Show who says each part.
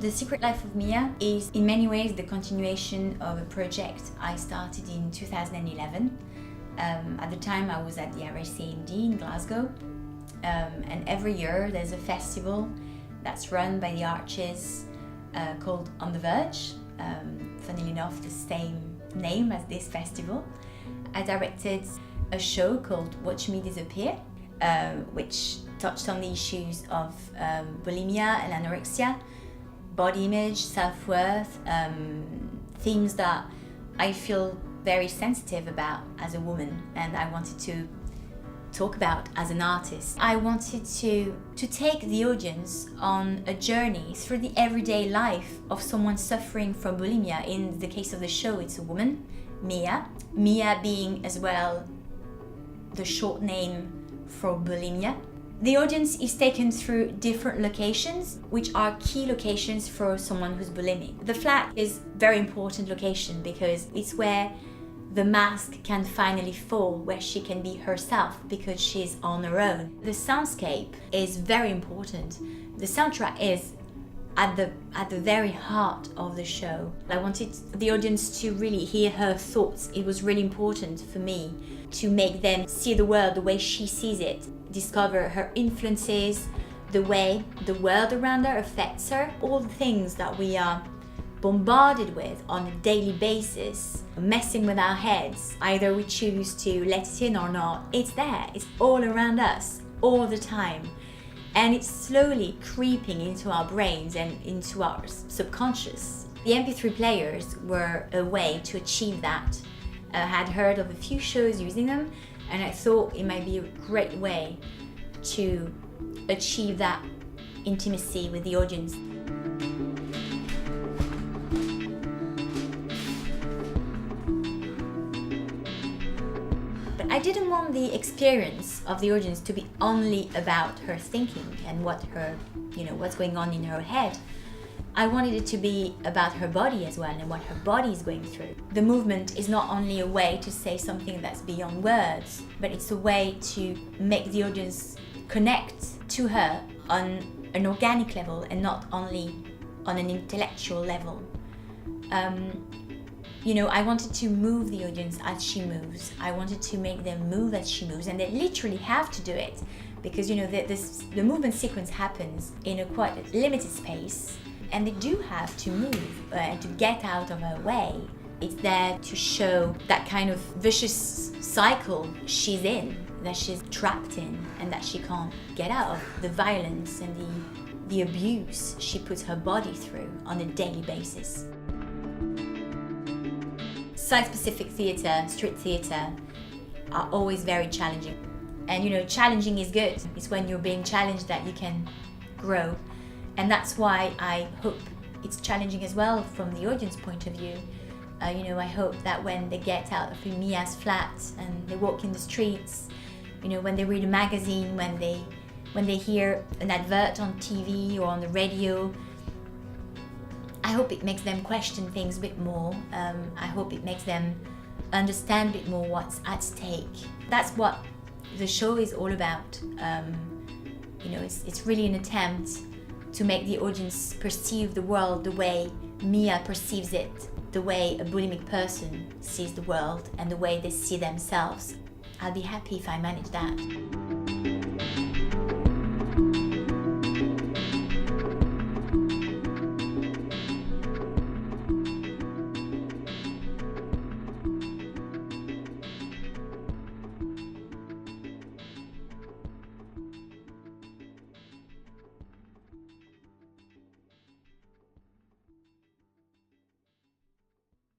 Speaker 1: The Secret Life of Mia is in many ways the continuation of a project I started in 2011. At the time I was at the RSCMD in Glasgow, and every year there's a festival that's run by the Arches called On The Verge. Funnily enough, the same name as this festival. I directed a show called Watch Me Disappear, which touched on the issues of bulimia and anorexia, body image, self-worth, themes that I feel very sensitive about as a woman and I wanted to talk about as an artist. I wanted to take the audience on a journey through the everyday life of someone suffering from bulimia. In the case of the show, it's a woman, Mia. Mia being as well the short name for bulimia. The audience is taken through different locations, which are key locations for someone who's bulimic. The flat is a very important location because it's where the mask can finally fall, where she can be herself because she's on her own. The soundscape is very important. The soundtrack is at the very heart of the show. I wanted the audience to really hear her thoughts. It was really important for me to make them see the world the way she sees it, discover her influences, the way the world around her affects her, all the things that we are bombarded with on a daily basis, messing with our heads. Either we choose to let it in or not, it's there, it's all around us, all the time. And it's slowly creeping into our brains and into our subconscious. The MP3 players were a way to achieve that. I had heard of a few shows using them, and I thought it might be a great way to achieve that intimacy with the audience. But I didn't want the experience of the audience to be only about her thinking and what's going on in her head. I wanted it to be about her body as well and what her body is going through. The movement is not only a way to say something that's beyond words, but it's a way to make the audience connect to her on an organic level and not only on an intellectual level. I wanted to move the audience as she moves. I wanted to make them move as she moves, and they literally have to do it because the movement sequence happens in a quite limited space. And they do have to move and to get out of her way. It's there to show that kind of vicious cycle she's in, that she's trapped in, and that she can't get out of. The violence and the abuse she puts her body through on a daily basis. Site-specific theatre, street theatre, are always very challenging. And challenging is good. It's when you're being challenged that you can grow. And that's why I hope it's challenging as well from the audience point of view. I hope that when they get out of Mia's flat and they walk in the streets, when they read a magazine, when they hear an advert on TV or on the radio, I hope it makes them question things a bit more. I hope it makes them understand a bit more what's at stake. That's what the show is all about. It's really an attempt to make the audience perceive the world the way Mia perceives it, the way a bulimic person sees the world and the way they see themselves. I'll be happy if I manage that.